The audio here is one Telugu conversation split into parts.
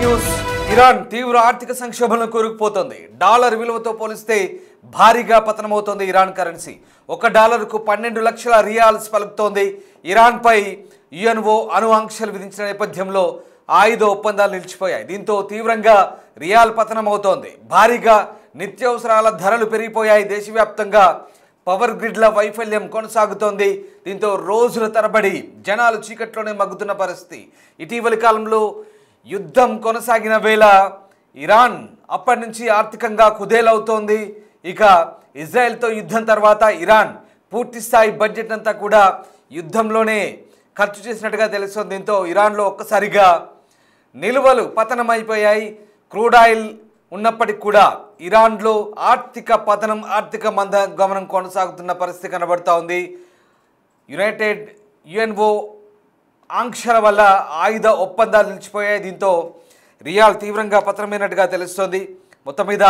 బ్రేకింగ్ న్యూస్ ఇరాన్ తీవ్ర ఆర్థిక సంక్షోభంలో కూరుకుపోతోంది. డాలర్ విలువతో పోలిస్తే భారీగా పతనమవుతోంది ఇరాన్ కరెన్సీ. $1కు 12 లక్షల రియాల్స్ పలుకుతోంది. ఇరాన్ పై యుఎన్ఓ అణు ఆంక్షలు విధించిన నేపథ్యంలో ఆయుధ ఒప్పందాలు నిలిచిపోయాయి. దీంతో తీవ్రంగా రియాల్ పతనమవుతోంది. భారీగా నిత్యావసరాల ధరలు పెరిగిపోయాయి. దేశవ్యాప్తంగా పవర్ గ్రిడ్ల వైఫల్యం కొనసాగుతోంది. దీంతో రోజుల తరబడి జనాలు చీకట్లోనే మగ్గుతున్న పరిస్థితి. ఇటీవలి కాలంలో యుద్ధం కొనసాగిన వేళ ఇరాన్ అప్పటి నుంచి ఆర్థికంగా కుదేలవుతోంది. ఇక ఇజ్రాయెల్తో యుద్ధం తర్వాత ఇరాన్ పూర్తిస్థాయి బడ్జెట్ అంతా కూడా యుద్ధంలోనే ఖర్చు చేసినట్టుగా తెలుస్తోంది. దీంతో ఇరాన్లో ఒక్కసారిగా నిల్వలు పతనమైపోయాయి. క్రూడ్ ఆయిల్ ఉన్నప్పటికీ కూడా ఇరాన్లో ఆర్థిక పతనం, ఆర్థిక మందగమనం కొనసాగుతున్న పరిస్థితి కనబడుతూ ఉంది. యుఎన్ఓ ఆంక్షల వల్ల ఆయుధ ఒప్పందాలు నిలిచిపోయాయి. దీంతో రియాల్ తీవ్రంగా పతనమైనట్టుగా తెలుస్తోంది. మొత్తం మీద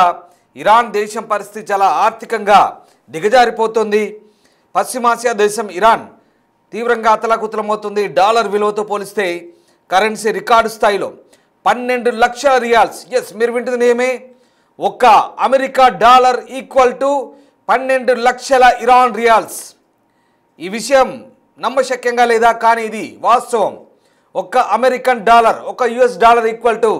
ఇరాన్ దేశం పరిస్థితి చాలా ఆర్థికంగా దిగజారిపోతుంది. పశ్చిమాసియా దేశం ఇరాన్ తీవ్రంగా అతలాకుతలమవుతుంది. డాలర్ విలువతో పోలిస్తే కరెన్సీ రికార్డు స్థాయిలో 12 లక్షల రియాల్స్. ఎస్, మీరు వింటుంది ఏమే, ఒక్క అమెరికా డాలర్ ఈక్వల్ టు 12 లక్షల ఇరాన్ రియాల్స్. ఈ విషయం నమ్మశక్యంగా లేదా, కానీ ఇది వాస్తవం. ఒక్క అమెరికన్ డాలర్, ఒక US dollar equal to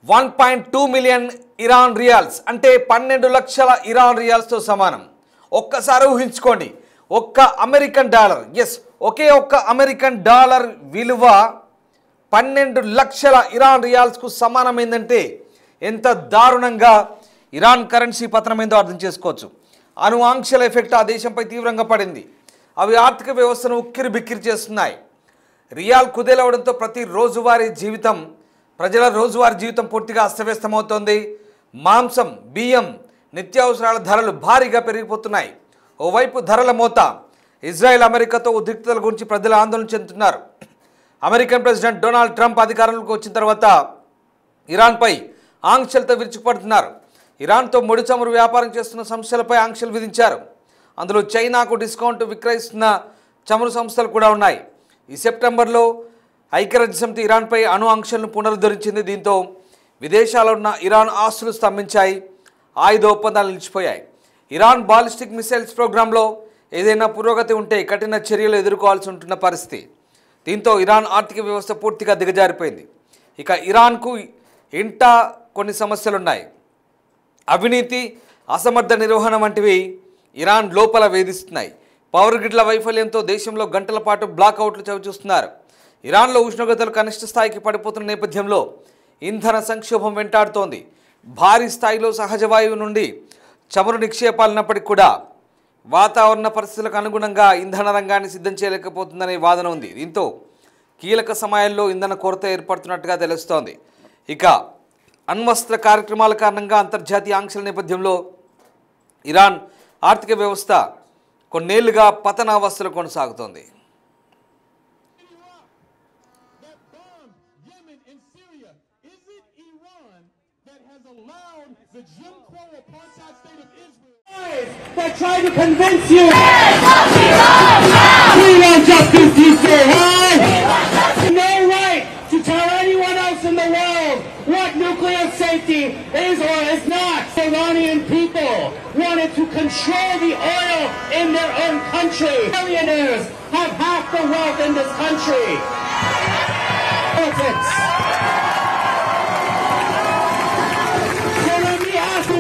1.2 million Iran riyals, అంటే 12 లక్షల ఇరాన్ రియాల్స్తో సమానం. ఒక్కసారి ఊహించుకోండి, ఒక్క అమెరికన్ డాలర్, ఎస్, ఒకే ఒక్క అమెరికన్ డాలర్ విలువ 12 లక్షల ఇరాన్ రియాల్స్కు సమానమైందంటే ఎంత దారుణంగా ఇరాన్ కరెన్సీ పతనమైందో అర్థం చేసుకోవచ్చు. అణు ఆంక్షల ఎఫెక్ట్ ఆ దేశంపై తీవ్రంగా పడింది. అవి ఆర్థిక వ్యవస్థను ఉక్కిరి బిక్కిరి చేస్తున్నాయి. రియాల్ కుదేలవడంతో ప్రజల రోజువారీ జీవితం పూర్తిగా అస్తవ్యస్తమవుతోంది. మాంసం, బియ్యం, నిత్యావసరాల ధరలు భారీగా పెరిగిపోతున్నాయి. ఓవైపు ధరల మోత. ఇజ్రాయెల్ అమెరికాతో ఉద్రిక్తతల గురించి ప్రజలు ఆందోళన చెందుతున్నారు. అమెరికన్ ప్రెసిడెంట్ డొనాల్డ్ ట్రంప్ అధికారంలోకి వచ్చిన తర్వాత ఇరాన్పై ఆంక్షలతో విరుచుకుపడుతున్నారు. ఇరాన్తో ముడి చమురు వ్యాపారం చేస్తున్న సంస్థలపై ఆంక్షలు విధించారు. అందులో చైనాకు డిస్కౌంట్ విక్రయిస్తున్న చమురు సంస్థలు కూడా ఉన్నాయి. ఈ సెప్టెంబర్లో ఐక్యరాజ్యసమితి ఇరాన్పై అణు ఆంక్షలను పునరుద్ధరించింది. దీంతో విదేశాల్లో ఉన్న ఇరాన్ ఆస్తులు స్తంభించాయి. ఆయుధ ఒప్పందాలు నిలిచిపోయాయి. ఇరాన్ బాలిస్టిక్ మిసైల్స్ ప్రోగ్రాంలో ఏదైనా పురోగతి ఉంటే కఠిన చర్యలు ఎదుర్కోవాల్సి ఉంటున్న పరిస్థితి. దీంతో ఇరాన్ ఆర్థిక వ్యవస్థ పూర్తిగా దిగజారిపోయింది. ఇక ఇరాన్కు ఇంటా కొన్ని సమస్యలున్నాయి. అవినీతి, అసమర్థ నిర్వహణ వంటివి ఇరాన్ లోపల వేధిస్తున్నాయి. పవర్ గ్రిడ్ల వైఫల్యంతో దేశంలో గంటల పాటు బ్లాక్అవుట్లు చవిచూస్తున్నారు. ఇరాన్లో ఉష్ణోగ్రతలు కనిష్ట స్థాయికి పడిపోతున్న నేపథ్యంలో ఇంధన సంక్షోభం వెంటాడుతోంది. భారీ స్థాయిలో సహజ వాయువు నుండి చమురు నిక్షేపాలున్నప్పటికీ కూడా వాతావరణ పరిస్థితులకు అనుగుణంగా ఇంధన రంగాన్ని సిద్ధం చేయలేకపోతుందనే వాదన ఉంది. దీంతో కీలక సమయాల్లో ఇంధన కొరత ఏర్పడుతున్నట్టుగా తెలుస్తోంది. ఇక అణ్వస్త్ర కార్యక్రమాల కారణంగా అంతర్జాతీయ ఆంక్షల నేపథ్యంలో ఇరాన్ ఆర్థిక వ్యవస్థ కొన్నేళ్లుగా పతనావస్థలో కొనసాగుతోంది. That try to convince you we want justice, you say, hey? No right to tell anyone else in the world what nuclear safety is or is not. Iranian people wanted to control the oil in their own country. Billionaires have half the wealth in this country. Politics. So let me ask you,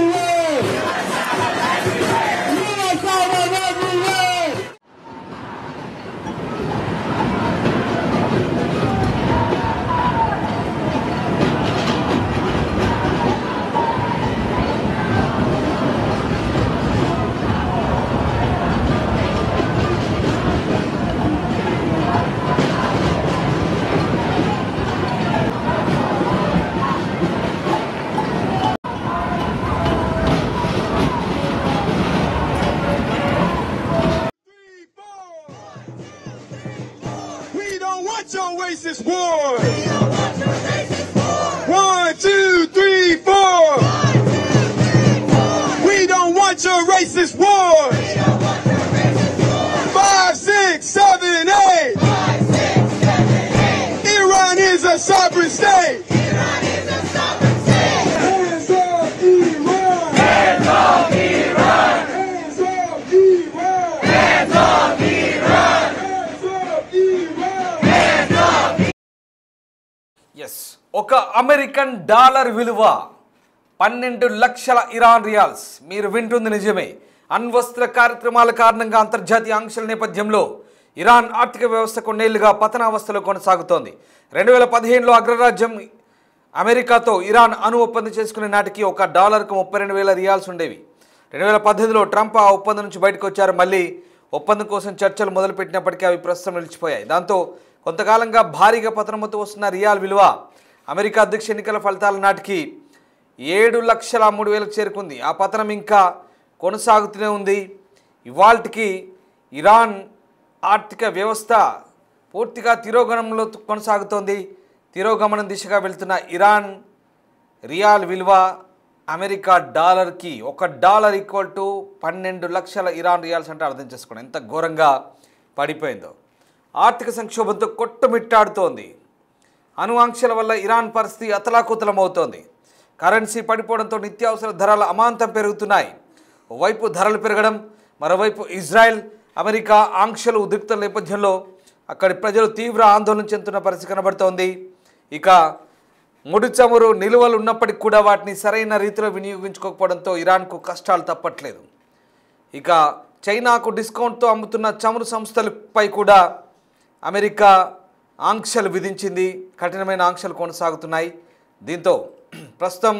your racist war. 1, 2, 3, 4. We don't want your racist war. 5, 6, 7, 8. Iran is a sovereign state. ఒక అమెరికన్ డాలర్ విలువ 12 లక్షల ఇరాన్ రియాల్స్. మీరు వింటుంది నిజమే. అణ్వస్త్ర కార్యక్రమాల కారణంగా అంతర్జాతీయ ఆంక్షల నేపథ్యంలో ఇరాన్ ఆర్థిక వ్యవస్థ కొన్నేళ్లుగా పతనావస్థలో కొనసాగుతోంది. 2015లో అగ్రరాజ్యం అమెరికాతో ఇరాన్ అణు ఒప్పందం చేసుకునే నాటికి ఒక డాలర్కు 32,000 రియాల్స్ ఉండేవి. 2018లో ట్రంప్ ఆ ఒప్పందం నుంచి బయటకు వచ్చారు. మళ్ళీ ఒప్పందం కోసం చర్చలు మొదలుపెట్టినప్పటికీ అవి ప్రస్తుతం నిలిచిపోయాయి. దాంతో కొంతకాలంగా భారీగా పతనమవుతూ వస్తున్న రియాల్ విలువ అమెరికా అధ్యక్ష ఎన్నికల ఫలితాల నాటికి 7,03,000 చేరుకుంది. ఆ పతనం ఇంకా కొనసాగుతూనే ఉంది. ఇవాల్టికి ఇరాన్ ఆర్థిక వ్యవస్థ పూర్తిగా తిరోగమనంలో కొనసాగుతోంది. తిరోగమనం దిశగా వెళ్తున్న ఇరాన్ రియాల్ విలువ అమెరికా డాలర్కి $1 = 12 లక్షల ఇరాన్ రియాల్స్ అంటే అర్థం చేసుకోండి ఎంత ఘోరంగా పడిపోయిందో. ఆర్థిక సంక్షోభంతో కొట్టుమిట్టాడుతోంది. అణు ఆంక్షల వల్ల ఇరాన్ పరిస్థితి అతలాకుతలమవుతోంది. కరెన్సీ పడిపోవడంతో నిత్యావసర ధరల అమాంతం పెరుగుతున్నాయి. ఓవైపు ధరలు పెరగడం, మరోవైపు ఇజ్రాయెల్ అమెరికా ఆంక్షలు ఉద్రిక్తల నేపథ్యంలో అక్కడి ప్రజలు తీవ్ర ఆందోళన చెందుతున్న పరిస్థితి కనబడుతోంది. ఇక ముడి చమురు నిల్వలు ఉన్నప్పటికీ కూడా వాటిని సరైన రీతిలో వినియోగించుకోకపోవడంతో ఇరాన్కు కష్టాలు తప్పట్లేదు. ఇక చైనాకు డిస్కౌంట్తో అమ్ముతున్న చమురు సంస్థలపై కూడా అమెరికా ఆంక్షలు విధించింది. కఠినమైన ఆంక్షలు కొనసాగుతున్నాయి. దీంతో ప్రస్తుతం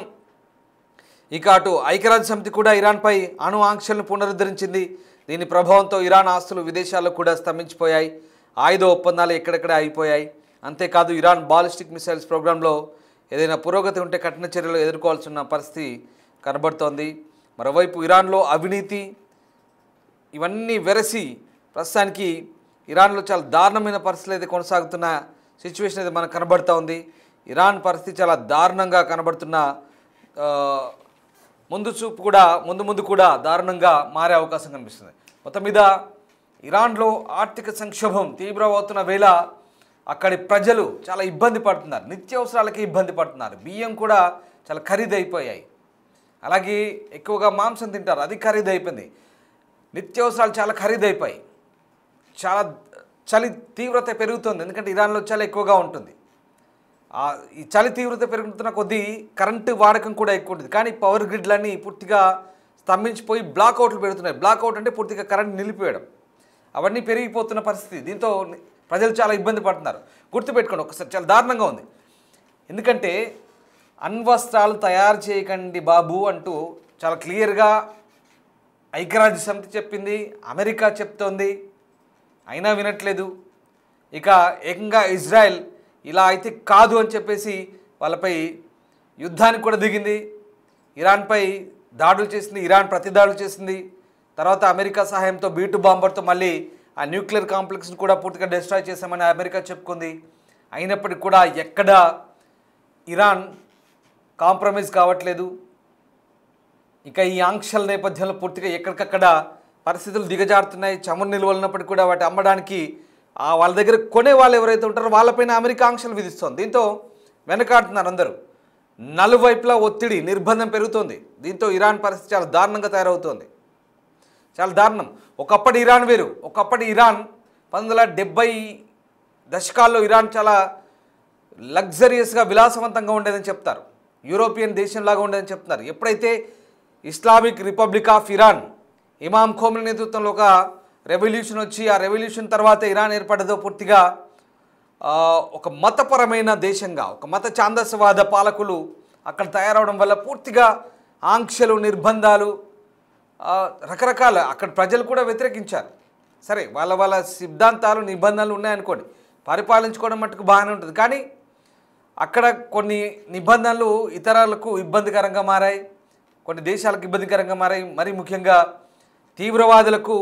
ఇక అటు ఐక్యరాజ్య సమితి కూడా ఇరాన్పై అణు ఆంక్షలను పునరుద్ధరించింది. దీని ప్రభావంతో ఇరాన్ ఆస్తులు విదేశాల్లో కూడా స్తంభించిపోయాయి. ఆయుధ ఒప్పందాలు ఎక్కడెక్కడ అయిపోయాయి. అంతేకాదు ఇరాన్ బాలిస్టిక్ మిసైల్స్ ప్రోగ్రాంలో ఏదైనా పురోగతి ఉంటే కఠిన చర్యలు ఎదుర్కోవాల్సిన పరిస్థితి కనబడుతోంది. మరోవైపు ఇరాన్లో అవినీతి ఇవన్నీ వెరసి ప్రస్తుతానికి ఇరాన్లో చాలా దారుణమైన పరిస్థితులు అయితే కొనసాగుతున్న సిచ్యువేషన్ అయితే మనకు కనబడుతూ ఉంది. ఇరాన్ పరిస్థితి చాలా దారుణంగా కనబడుతున్న ముందు కూడా దారుణంగా మారే అవకాశం కనిపిస్తుంది. మొత్తం మీద ఇరాన్లో ఆర్థిక సంక్షోభం తీవ్రమవుతున్న వేళ అక్కడి ప్రజలు చాలా ఇబ్బంది పడుతున్నారు. నిత్యావసరాలకి ఇబ్బంది పడుతున్నారు. బియ్యం కూడా చాలా ఖరీదైపోయాయి. అలాగే ఎక్కువగా మాంసం తింటారు, అది ఖరీదైపోయింది. నిత్యావసరాలు చాలా ఖరీదైపోయాయి. చాలా చలి తీవ్రత పెరుగుతుంది. ఎందుకంటే ఇరాన్లో చలి ఎక్కువగా ఉంటుంది. ఈ చలి తీవ్రత పెరుగుతున్న కొద్దీ కరెంటు వాడకం కూడా ఎక్కువ ఉంటుంది. కానీ పవర్ గ్రిడ్లన్నీ పూర్తిగా స్తంభించిపోయి బ్లాక్అవుట్లు పెడుతున్నాయి. బ్లాక్అవుట్ అంటే పూర్తిగా కరెంట్ నిలిపివేయడం. అవన్నీ పెరిగిపోతున్న పరిస్థితి. దీంతో ప్రజలు చాలా ఇబ్బంది పడుతున్నారు. గుర్తుపెట్టుకోండి ఒకసారి, చాలా దారుణంగా ఉంది. ఎందుకంటే అణ్వస్త్రాలు తయారు చేయకండి బాబు అంటూ చాలా క్లియర్గా ఐక్యరాజ్య సమితి చెప్పింది, అమెరికా చెప్తోంది. అయినా వినట్లేదు. ఇక ఏకంగా ఇజ్రాయెల్ ఇలా అయితే కాదు అని చెప్పేసి వాళ్ళపై యుద్ధానికి కూడా దిగింది. ఇరాన్పై దాడులు చేసింది. ఇరాన్ ప్రతిదాడులు చేసింది. తర్వాత అమెరికా సహాయంతో B2 బాంబర్తో మళ్ళీ ఆ న్యూక్లియర్ కాంప్లెక్స్ని కూడా పూర్తిగా డిస్ట్రాయ్ చేశామని అమెరికా చెప్పుకుంది. అయినప్పటికీ కూడా ఎక్కడ ఇరాన్ కాంప్రమైజ్ కావట్లేదు. ఇక ఈ ఆంక్షల నేపథ్యంలో పూర్తిగా ఎక్కడికక్కడ పరిస్థితులు దిగజారుతున్నాయి. చమురు నిల్వలు ఉన్నప్పటికీ కూడా వాటి అమ్మడానికి వాళ్ళ దగ్గర కొనే వాళ్ళు ఎవరైతే ఉంటారో వాళ్ళపైన అమెరికా ఆంక్షలు విధిస్తోంది. దీంతో వెనకాడుతున్నారు అందరూ. నలువైపులా ఒత్తిడి, నిర్బంధం పెరుగుతోంది. దీంతో ఇరాన్ పరిస్థితి చాలా దారుణంగా తయారవుతోంది. చాలా దారుణం. ఒకప్పటి ఇరాన్ వేరు. ఒకప్పటి ఇరాన్ 1970 దశకాల్లో ఇరాన్ చాలా లగ్జరియస్గా విలాసవంతంగా ఉండేదని చెప్తారు. యూరోపియన్ దేశంలాగా ఉండేదని చెప్తున్నారు. ఎప్పుడైతే ఇస్లామిక్ రిపబ్లిక్ ఆఫ్ ఇరాన్ ఇమామ్ ఖోమెనీ నేతృత్వంలో ఒక రెవల్యూషన్ వచ్చి ఆ రెవల్యూషన్ తర్వాత ఇరాన్ ఏర్పడదో పూర్తిగా ఒక మతపరమైన దేశంగా, ఒక మత ఛాందసవాద పాలకులు అక్కడ తయారవడం వల్ల పూర్తిగా ఆంక్షలు, నిర్బంధాలు, రకరకాల అక్కడ ప్రజలు కూడా వ్యతిరేకించారు. సరే, వాళ్ళ సిద్ధాంతాలు, నిబంధనలు ఉన్నాయనుకోండి, పరిపాలించుకోవడం మట్టుకు బాగానే ఉంటుంది. కానీ అక్కడ కొన్ని నిబంధనలు ఇతరులకు ఇబ్బందికరంగా మారాయి, కొన్ని దేశాలకు ఇబ్బందికరంగా మారాయి. మరీ ముఖ్యంగా తీవ్రవాదులకు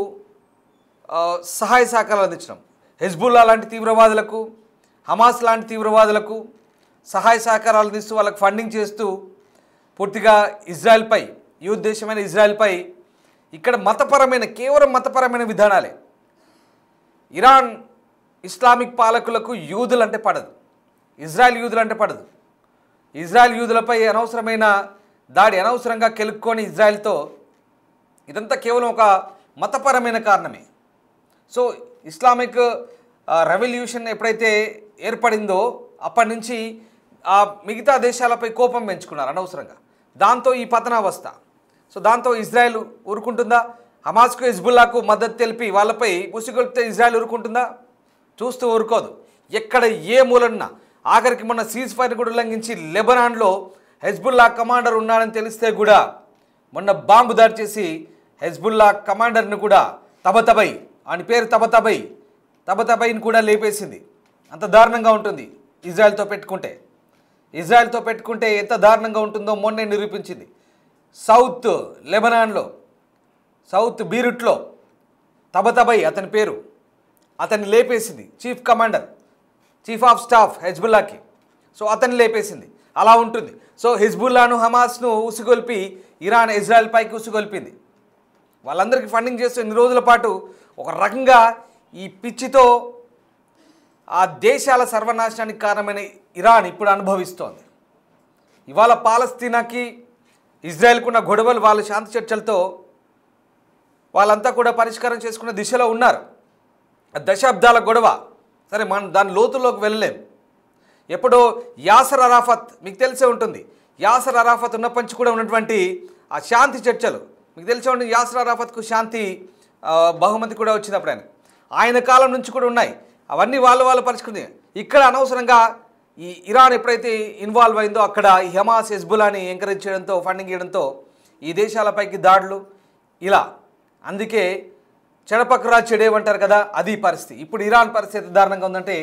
సహాయ సహకారాలు అందించడం, హెజ్బుల్లా లాంటి తీవ్రవాదులకు, హమాస్ లాంటి తీవ్రవాదులకు సహాయ సహకారాలు అందిస్తూ వాళ్ళకి ఫండింగ్ చేస్తూ పూర్తిగా ఇజ్రాయెల్పై, యూత్ దేశమైన ఇజ్రాయెల్పై ఇక్కడ మతపరమైన, కేవలం మతపరమైన విధానాలే. ఇరాన్ ఇస్లామిక్ పాలకులకు యూదులు అంటే పడదు, ఇజ్రాయెల్ యూదులు అంటే పడదు. ఇజ్రాయెల్ యూదులపై అనవసరమైన దాడి, అనవసరంగా కెలుక్కొని ఇజ్రాయెల్తో, ఇదంతా కేవలం ఒక మతపరమైన కారణమే. సో ఇస్లామిక్ రెవల్యూషన్ ఎప్పుడైతే ఏర్పడిందో అప్పటి నుంచి మిగతా దేశాలపై కోపం పెంచుకున్నారు అనవసరంగా. దాంతో ఈ పతనావస్థ. సో దాంతో ఇజ్రాయెల్ ఊరుకుంటుందా? హమాస్కు హిజ్బుల్లాకు మద్దతు తెలిపి వాళ్ళపై ఉసిగొల్పితే ఇజ్రాయెల్ ఊరుకుంటుందా? చూస్తూ ఊరుకోదు. ఎక్కడ ఏ మూలన్నా, ఆఖరికి మొన్న సీజ్ ఫైర్ కూడా ఉల్లంఘించి లెబనాన్లో హెజ్బుల్లా కమాండర్ ఉన్నాడని తెలిస్తే కూడా మొన్న బాంబు దాడి చేసి హెజ్బుల్లా కమాండర్ని కూడా తబతబై, అని పేరు తబతబైని కూడా లేపేసింది. అంత దారుణంగా ఉంటుంది ఇజ్రాయెల్తో పెట్టుకుంటే ఎంత దారుణంగా ఉంటుందో మొన్నే నిరూపించింది. సౌత్ లెబనాన్లో, సౌత్ బీరుట్లో తబతబై అతని పేరు, అతన్ని లేపేసింది chief commander, chief of staff హెజ్బుల్లాకి. సో అతన్ని లేపేసింది. అలా ఉంటుంది. సో హిజ్బుల్లాను, హమాస్ను ఉసిగొల్పి ఇరాన్ ఇజ్రాయెల్ పైకి ఉసిగొల్పింది. వాళ్ళందరికీ ఫండింగ్ చేస్తూ ఇన్ని రోజుల పాటు ఒక రకంగా ఈ పిచ్చితో ఆ దేశాల సర్వనాశనానికి కారణమైన ఇరాన్ ఇప్పుడు అనుభవిస్తోంది. ఇవాళ పాలస్తీనాకి ఇజ్రాయెల్కున్న గొడవలు వాళ్ళ శాంతి చర్చలతో వాళ్ళంతా కూడా పరిష్కారం చేసుకునే దిశలో ఉన్నారు. దశాబ్దాల గొడవ. సరే, మనం దాని లోతుల్లోకి వెళ్ళలేం. ఎప్పుడో యాసర్ అరాఫత్, మీకు తెలిసే ఉంటుంది, యాసర్ అరాఫత్ ఉన్నప్పటి నుంచి కూడా ఉన్నటువంటి ఆ శాంతి చర్చలు మీకు తెలిసే ఉంటుంది. యాసర్ అరాఫత్కు శాంతి బహుమతి కూడా వచ్చినప్పుడు ఆయన కాలం నుంచి కూడా ఉన్నాయి. అవన్నీ వాళ్ళు పరిష్కరింది. ఇక్కడ అనవసరంగా ఈ ఇరాన్ ఎప్పుడైతే ఇన్వాల్వ్ అయిందో అక్కడ ఈ హమాస్, హెజ్బుల్లాని ఎంకరేజ్ చేయడంతో, ఫండింగ్ చేయడంతో ఈ దేశాలపైకి దాడులు ఇలా. అందుకే చెడపక్కరా చెడేవంటారు కదా, అది పరిస్థితి. ఇప్పుడు ఇరాన్ పరిస్థితి దారుణంగా ఉందంటే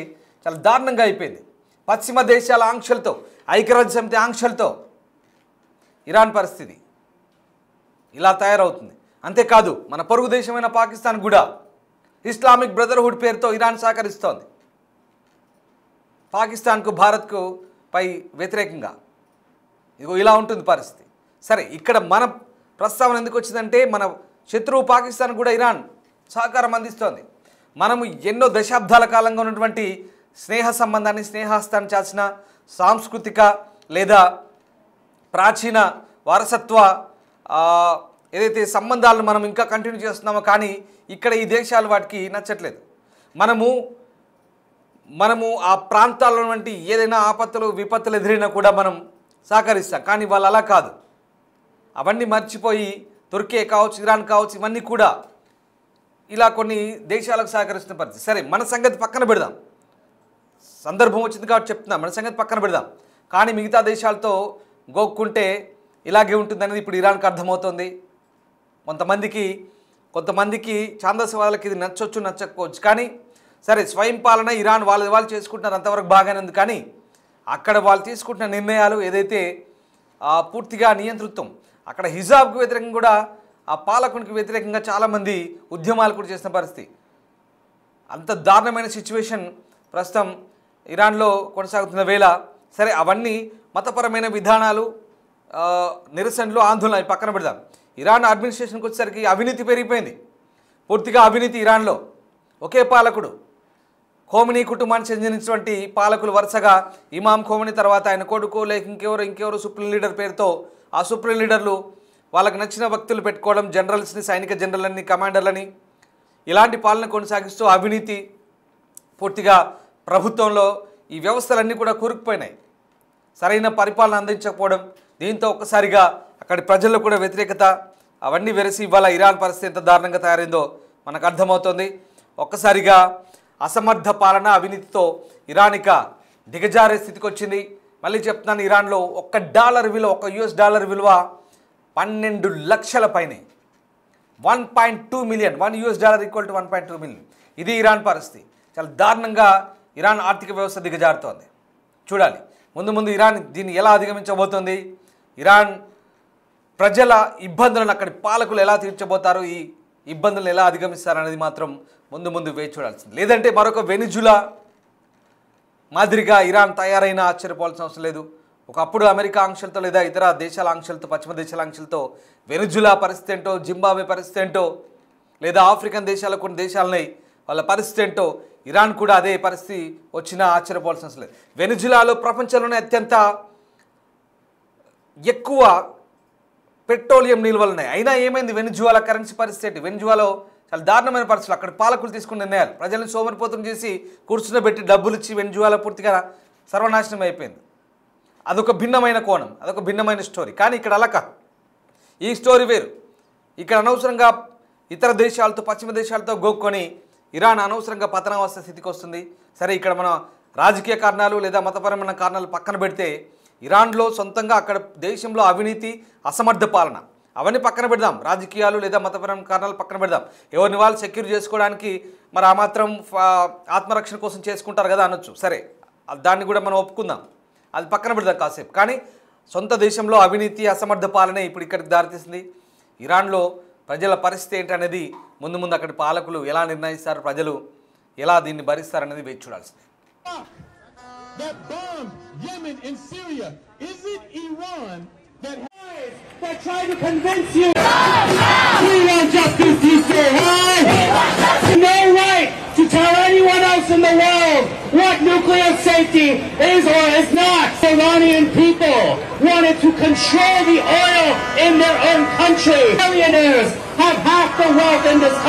చాలా దారుణంగా అయిపోయింది. పశ్చిమ దేశాల ఆంక్షలతో, ఐక్యరాజ్య సమితి ఆంక్షలతో ఇరాన్ పరిస్థితి ఇలా తయారవుతుంది. అంతేకాదు మన పొరుగు దేశమైన పాకిస్తాన్ కూడా ఇస్లామిక్ బ్రదర్హుడ్ పేరుతో ఇరాన్ సహకరిస్తోంది పాకిస్తాన్కు, భారత్కు పై వ్యతిరేకంగా. ఇదిగో ఇలా ఉంటుంది పరిస్థితి. సరే, ఇక్కడ మన ప్రస్తావన ఎందుకు వచ్చిందంటే మన శత్రువు పాకిస్తాన్ కూడా ఇరాన్ సహకారం అందిస్తోంది. మనము ఎన్నో దశాబ్దాల కాలంగా ఉన్నటువంటి స్నేహ సంబంధాన్ని, స్నేహాస్తాన్ని చాచిన సాంస్కృతిక లేదా ప్రాచీన వారసత్వ ఏదైతే సంబంధాలను మనం ఇంకా కంటిన్యూ చేస్తున్నామో, కానీ ఇక్కడ ఈ దేశాలు వాటికి నచ్చట్లేదు. మనము ఆ ప్రాంతాల్లో వంటి ఏదైనా ఆపత్తులు, విపత్తులు ఎదురైనా కూడా మనం సహకరిస్తాం. కానీ వాళ్ళు అలా కాదు. అవన్నీ మర్చిపోయి తుర్కీ కావచ్చు, ఇరాన్ కావచ్చు, ఇవన్నీ కూడా ఇలా కొన్ని దేశాలకు సహకరిస్తున్న పరిస్థితి. సరే, మన సంగతి పక్కన పెడదాం. సందర్భం వచ్చింది కాబట్టి చెప్తున్నాం, మన సంగతి పక్కన పెడదాం. కానీ మిగతా దేశాలతో గోక్కుంటే ఇలాగే ఉంటుందనేది ఇప్పుడు ఇరాన్కి అర్థమవుతుంది. కొంతమందికి ఛాందసవాళ్ళకి ఇది నచ్చొచ్చు, నచ్చకపోవచ్చు. కానీ సరే, స్వయం పాలన ఇరాన్ వాళ్ళు చేసుకుంటున్నారు, అంతవరకు బాగానే ఉంది. కానీ అక్కడ వాళ్ళు తీసుకుంటున్న నిర్ణయాలు ఏదైతే పూర్తిగా నియంతృత్వం, అక్కడ హిజాబ్కు వ్యతిరేకంగా కూడా ఆ పాలకునికి వ్యతిరేకంగా చాలామంది ఉద్యమాలు కూడా చేసిన పరిస్థితి. అంత దారుణమైన సిచ్యువేషన్ ప్రస్తుతం ఇరాన్లో కొనసాగుతున్న వేళ సరే, అవన్నీ మతపరమైన విధానాలు, నిరసనలు, ఆందోళన పక్కన పెడదాం. ఇరాన్ అడ్మినిస్ట్రేషన్కి వచ్చేసరికి అవినీతి పెరిగిపోయింది. పూర్తిగా అవినీతి ఇరాన్లో. ఒకే పాలకుడు, ఖోమినీ కుటుంబానికి చెందినటువంటి పాలకులు వరుసగా ఇమాం ఖోమినీ తర్వాత ఆయన కొడుకు లేక ఇంకెవరు సుప్రీం లీడర్ పేరుతో ఆ సుప్రీం లీడర్లు వాళ్ళకి నచ్చిన వ్యక్తులు పెట్టుకోవడం, జనరల్స్ని, సైనిక జనరల్ని, కమాండర్లని, ఇలాంటి పాలన కొనసాగిస్తూ అవినీతి పూర్తిగా ప్రభుత్వంలో ఈ వ్యవస్థలన్నీ కూడా కూరుకుపోయినాయి. సరైన పరిపాలన అందించకపోవడం, దీంతో ఒక్కసారిగా అక్కడి ప్రజల్లో కూడా వ్యతిరేకత, అవన్నీ వెరసి ఇవాళ ఇరాన్ పరిస్థితి ఎంత దారుణంగా తయారైందో మనకు అర్థమవుతుంది. ఒక్కసారిగా అసమర్థ పాలన, అవినీతితో ఇరాన్ ఇక దిగజారే స్థితికి వచ్చింది. మళ్ళీ చెప్తున్నాను, ఇరాన్లో ఒక యుఎస్ డాలర్ విలువ 12 లక్షల పైనే. 1.2 మిలియన్, $1 ఈక్వల్ టు 1.2 మిలియన్. ఇది ఇరాన్ పరిస్థితి. చాలా దారుణంగా ఇరాన్ ఆర్థిక వ్యవస్థ దిగజారుతోంది. చూడాలి ముందు ఇరాన్ దీన్ని ఎలా అధిగమించబోతోంది, ఇరాన్ ప్రజల ఇబ్బందులను అక్కడి పాలకులు ఎలా తీర్చబోతారు, ఈ ఇబ్బందులను ఎలా అధిగమిస్తారనేది మాత్రం ముందు వేచి చూడాల్సింది. లేదంటే మరొక వెనిజులా మాదిరిగా ఇరాన్ తయారైన ఆశ్చర్యపోవాల్సిన అవసరం లేదు. ఒకప్పుడు అమెరికా ఆంక్షలతో లేదా ఇతర దేశాల ఆంక్షలతో, పశ్చిమ దేశాల ఆంక్షలతో వెనిజులా పరిస్థితి ఏంటో, జింబాబ్వే పరిస్థితి ఏంటో, లేదా ఆఫ్రికన్ దేశాల కొన్ని దేశాలని వాళ్ళ పరిస్థితి ఏంటో, ఇరాన్ కూడా అదే పరిస్థితి వచ్చినా ఆశ్చర్యపోవాల్సిన అవసరం లేదు. వెనిజులాలో ప్రపంచంలోనే అత్యంత ఎక్కువ పెట్రోలియం నిల్వలు ఉన్నాయి. అయినా ఏమైంది వెనిజులా కరెన్సీ పరిస్థితి? వెనిజులాలో చాలా దారుణమైన పరిస్థితులు. అక్కడ పాలకులు తీసుకున్న నిర్ణయాలు ప్రజలను సోమరిపోతం చేసి కూర్చునబెట్టి డబ్బులు ఇచ్చి వెనిజులా పూర్తిగా సర్వనాశనం అయిపోయింది. అదొక భిన్నమైన కోణం, అదొక భిన్నమైన స్టోరీ. కానీ ఇక్కడ అలా కాదు, ఈ స్టోరీ వేరు. ఇక్కడ అనవసరంగా ఇతర దేశాలతో, పశ్చిమ దేశాలతో గోక్కొని ఇరాన్ అనవసరంగా పతనావస్థ స్థితికి వస్తుంది. సరే, ఇక్కడ మన రాజకీయ కారణాలు లేదా మతపరమైన కారణాలు పక్కన పెడితే, ఇరాన్లో సొంతంగా అక్కడ దేశంలో అవినీతి, అసమర్థ పాలన, అవన్నీ పక్కన పెడదాం. రాజకీయాలు లేదా మతపరమైన కారణాలు పక్కన పెడదాం. ఎవరిని వాళ్ళు సెక్యూర్ చేసుకోవడానికి మరి ఆ మాత్రం ఆత్మరక్షణ కోసం చేసుకుంటారు కదా అనొచ్చు. సరే, దాన్ని కూడా మనం ఒప్పుకుందాం, అది పక్కన పెడదాం కాసేపు. కానీ సొంత దేశంలో అవినీతి, అసమర్థ పాలనే ఇప్పుడు ఇక్కడికి దారితీసింది. ఇరాన్లో ప్రజల పరిస్థితి ఏంటనేది ముందు ముందు అక్కడి పాలకులు ఎలా నిర్ణయిస్తారు, ప్రజలు ఎలా దీన్ని భరిస్తారనేది వేచి చూడాల్సింది. That bombed Yemen and Syria. Is it Iran that tried to convince you we want justice, you say, hey? No right to tell anyone else in the world what nuclear safety is or is not. Iranian people wanted to control the oil in their own country. Billionaires have half the wealth in this country.